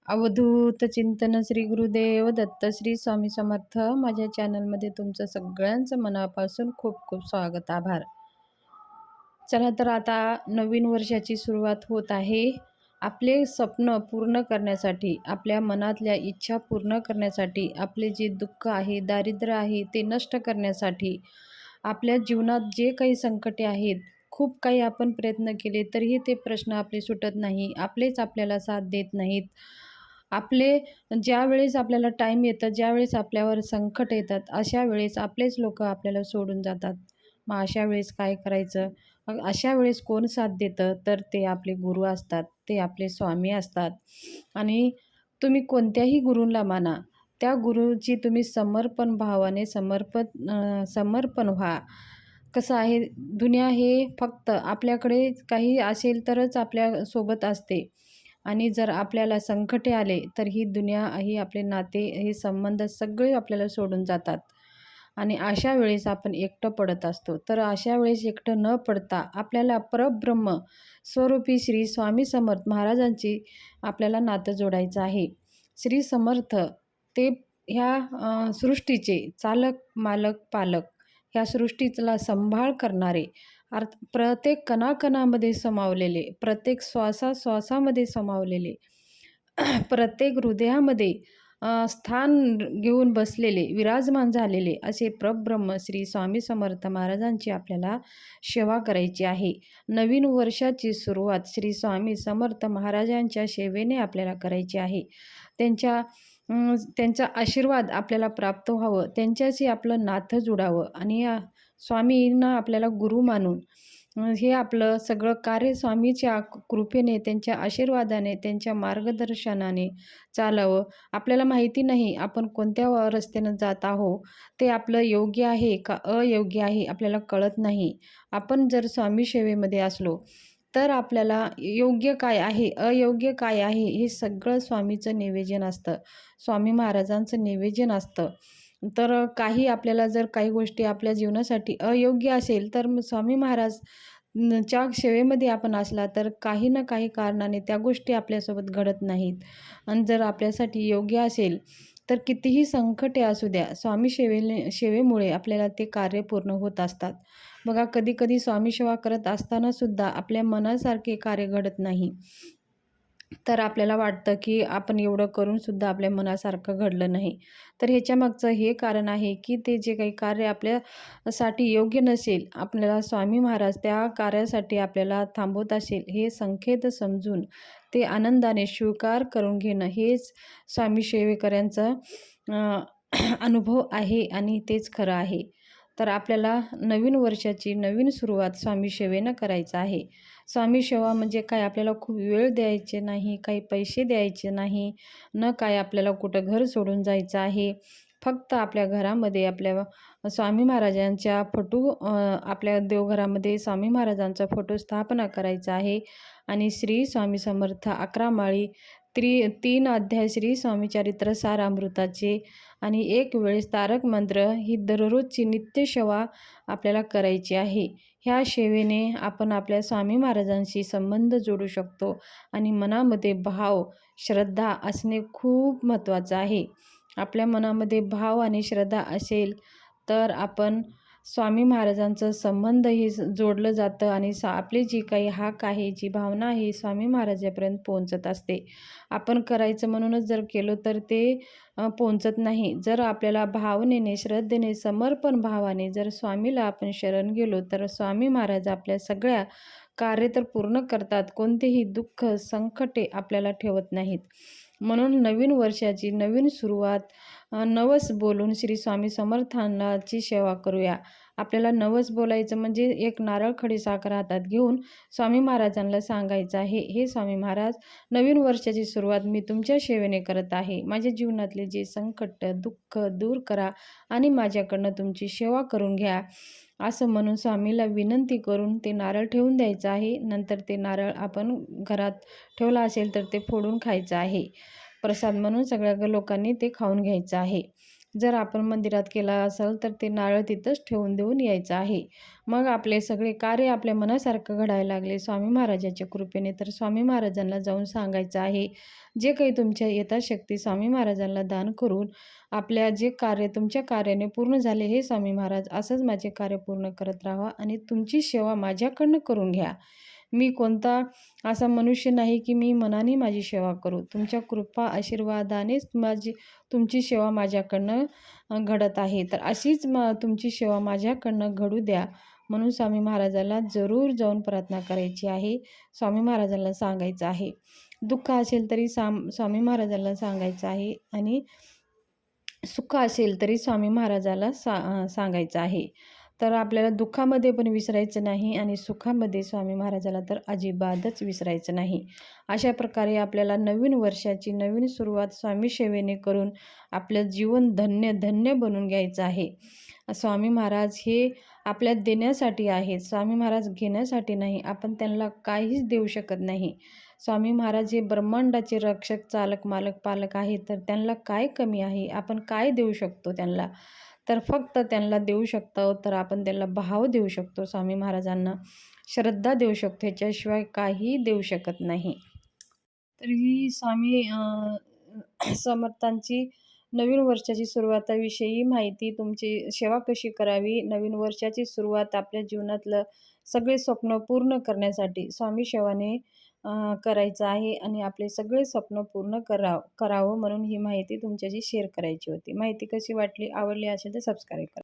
अवधूत चिंतन श्री गुरुदेव दत्त श्री स्वामी समर्थ. माझ्या चॅनलमध्ये तुमचं सगळ्यांचं मनापासून खूप खूप स्वागत, आभार. चला तर आता नवीन वर्षाची सुरुवात होत आहे. आपले स्वप्न पूर्ण करण्यासाठी, आपल्या मनातल्या इच्छा पूर्ण करण्यासाठी, आपले जे दुःख आहे, दारिद्र्य आहे ते नष्ट करण्यासाठी, आपल्या जीवनात जे काही संकटे आहेत, खूप काही आपण प्रयत्न केले तरीही ते प्रश्न आपले सुटत नाही, आपलेच आपल्याला साथ देत नाहीत. आपले ज्यावेळेस आपल्याला टाईम येतं, ज्यावेळेस आपल्यावर संकट येतात, अशा वेळेस आपलेच लोकं आपल्याला सोडून जातात. मग अशा वेळेस काय करायचं? मग अशा वेळेस कोण साथ देतं? तर ते आपले गुरु असतात, ते आपले स्वामी असतात. आणि तुम्ही कोणत्याही गुरूंना माना, त्या गुरुची तुम्ही समर्पण भावाने समर्पण व्हा. कसं आहे, दुनिया हे फक्त आपल्याकडे काही असेल तरच आपल्यासोबत असते. आणि जर आपल्याला संकटे आले तर ही दुनिया, ही आपले नाते, हे संबंध सगळे आपल्याला सोडून जातात. आणि अशा वेळेस आपण एकटं पडत असतो. तर अशा वेळेस एकटं न पडता आपल्याला परब्रह्म स्वरूपी श्री स्वामी समर्थ महाराजांची आपल्याला नातं जोडायचं आहे. श्री समर्थ ते ह्या सृष्टीचे चालक, मालक, पालक, ह्या सृष्टीला संभाळ करणारे, प्रत्येक कणाकणामध्ये समावलेले, प्रत्येक श्वासाश्वासामध्ये समावलेले, प्रत्येक हृदयामध्ये स्थान घेऊन बसलेले, विराजमान झालेले असे परब्रह्म श्री स्वामी समर्थ महाराजांची आपल्याला सेवा करायची आहे. नवीन वर्षाची सुरुवात श्री स्वामी समर्थ महाराजांच्या सेवेने आपल्याला करायची आहे. त्यांचा आशीर्वाद आपल्याला प्राप्त व्हावं, त्यांच्याशी आपलं नातं जुडावं आणि या स्वामींना आपल्याला गुरु मानून हे आपलं सगळं कार्य स्वामीच्या कृपेने, त्यांच्या आशीर्वादाने, त्यांच्या मार्गदर्शनाने चालावं. आपल्याला माहिती नाही आपण कोणत्या रस्त्यानं जात आहोत, ते आपलं योग्य आहे का अयोग्य आहे आपल्याला कळत नाही. आपण जर स्वामी सेवेमध्ये असलो तर आपल्याला योग्य काय आहे, अयोग्य काय आहे, हे सगळं स्वामीचं निवेदन असतं, स्वामी महाराजांचं निवेदन असतं. तर काही आपल्याला जर काही गोष्टी आपल्या जीवनासाठी अयोग्य असेल तर मग स्वामी महाराज च्या सेवेमध्ये आपण असला तर काही ना काही कारणाने त्या गोष्टी आपल्यासोबत घडत नाहीत. आणि जर आपल्यासाठी योग्य असेल तर कितीही संकटे असू द्या, स्वामी सेवेमुळे आपल्याला ते कार्य पूर्ण होत असतात. बघा, कधी कधी स्वामी सेवा करत असताना सुद्धा आपल्या मनासारखे कार्य घडत नाही. तर आपल्याला वाटतं की आपण एवढं करून सुद्धा आपल्या मनासारखं घडलं नाही. तर ह्याच्यामागचं हे कारण आहे की ते जे काही कार्य आपल्यासाठी योग्य नसेल, आपल्याला स्वामी महाराज त्या कार्यासाठी आपल्याला थांबवत असेल, हे संकेत समजून ते आनंदाने स्वीकार करून घेणं, हेच स्वामी सेवेकऱ्यांचा अनुभव आहे आणि तेच खरं आहे. तर आपल्याला नवीन वर्षाची नवीन सुरुवात स्वामी सेवेनं करायचं आहे. स्वामी सेवा म्हणजे काय, आपल्याला खूप वेळ द्यायचे नाही, काही पैसे द्यायचे नाही, न काय आपल्याला कुठं घर सोडून जायचं आहे. फक्त आपल्या घरामध्ये आपल्या स्वामी महाराजांच्या फोटो, आपल्या देवघरामध्ये स्वामी महाराजांचा फोटो स्थापना करायचा आहे. आणि श्री स्वामी समर्थ 11 माळी 3 अध्याय श्री स्वामी चरित्र सारामृताचे आणि एक वेळेस तारक मंत्र ही दररोजची नित्य सेवा आपल्याला करायची आहे. ह्या सेवेने आपण आपल्या स्वामी महाराजांशी संबंध जोडू शकतो आणि मनामध्ये भाव, श्रद्धा असणे खूप महत्त्वाचं आहे. आपल्या मनामध्ये भाव आणि श्रद्धा असेल तर आपण स्वामी महाराजांचं संबंधही जोडलं जातं आणि आपली जी काही हाक आहे, जी भावना आहे, स्वामी महाराजापर्यंत पोहोचत असते. आपण करायचं म्हणूनच जर केलं तर ते पोहोचत नाही. जर आपल्याला भावनेने, श्रद्धेने, समर्पण भावाने जर स्वामीला आपण शरण गेलो तर स्वामी महाराज आपल्या सगळ्या कार्य तर पूर्ण करतात. कोणतेही दुःख, संकटे आपल्याला ठेवत नाहीत. म्हणून नवीन वर्षाची नवीन सुरुवात नवस बोलून श्री स्वामी समर्थांची सेवा करूया. आपल्याला नवस बोलायचं म्हणजे एक नारळ, खडी साखर हातात घेऊन स्वामी महाराजांना सांगायचं आहे, हे स्वामी महाराज, नवीन वर्षाची सुरुवात मी तुमच्या सेवेने करत आहे. माझ्या जीवनातले जे संकट, दुःख दूर करा आणि माझ्याकडनं तुमची सेवा करून घ्या, असं म्हणून स्वामीला विनंती करून ते नारळ ठेवून द्यायचं आहे. नंतर ते नारळ आपण घरात ठेवला असेल तर ते फोडून खायचं आहे. प्रसाद म्हणून सगळ्या लोकांनी ते खाऊन घ्यायचं आहे. जर आपण मंदिरात केला असेल तर ते नारळ तिथंच ठेवून देऊन यायचं आहे. मग आपले सगळे कार्य आपल्या मनासारखं घडायला लागले स्वामी महाराजांच्या कृपेने, तर स्वामी महाराजांना जाऊन सांगायचं आहे. जे काही तुमच्या यथाशक्ती स्वामी महाराजांना दान करून आपल्या जे कार्य तुमच्या कार्याने पूर्ण झाले, हे स्वामी महाराज असंच माझे कार्य पूर्ण करत राहावा आणि तुमची सेवा माझ्याकडनं करून घ्या. मी कोणता असा मनुष्य नाही की मी मनाने माझी सेवा करू. तुमच्या कृपा आशीर्वादानेच तुमची सेवा माझ्याकडनं घडत आहे. तर अशीच तुमची सेवा माझ्याकडनं घडू द्या. म्हणून स्वामी महाराजाला जरूर जाऊन प्रार्थना करायची आहे. स्वामी महाराजांना सांगायचं आहे. दुःख असेल तरी स्वामी महाराजांना सांगायचं आहे आणि सुख असेल तरी स्वामी महाराजाला सांगायचं आहे. तर आपल्याला दुःखामध्ये पण विसरायचं नाही आणि सुखामध्ये स्वामी महाराजाला तर अजिबातच विसरायचं नाही. अशा प्रकारे आपल्याला नवीन वर्षाची नवीन सुरुवात स्वामी सेवेने करून आपलं जीवन धन्य धन्य बनवून घ्यायचं आहे. स्वामी महाराज हे आपल्यात देण्यासाठी आहेत. स्वामी महाराज घेण्यासाठी नाही. आपण त्यांना काहीच देऊ शकत नाही. स्वामी महाराज हे ब्रह्मांडाचे रक्षक, चालक, मालक, पालक आहेत. तर त्यांना काय कमी आहे? आपण काय देऊ शकतो त्यांना? तर फक्त त्यांना देऊ शकतो तर आपण त्यांना भाव देऊ शकतो. स्वामी महाराजांना श्रद्धा देऊ शकतो. ह्याच्याशिवाय काहीही देऊ शकत नाही. तर ही स्वामी समर्थांची नवीन वर्षाची सुरुवाताविषयी माहिती, तुमची सेवा कशी करावी, नवीन वर्षाची सुरुवात आपल्या जीवनातलं सगळे स्वप्न पूर्ण करण्यासाठी स्वामी सेवाने करायचं आहे आणि आपले सगळे स्वप्न पूर्ण करावं म्हणून ही माहिती तुमच्याशी शेअर करायची होती. माहिती कशी वाटली, आवडली असेल तर सबस्क्राईब करा.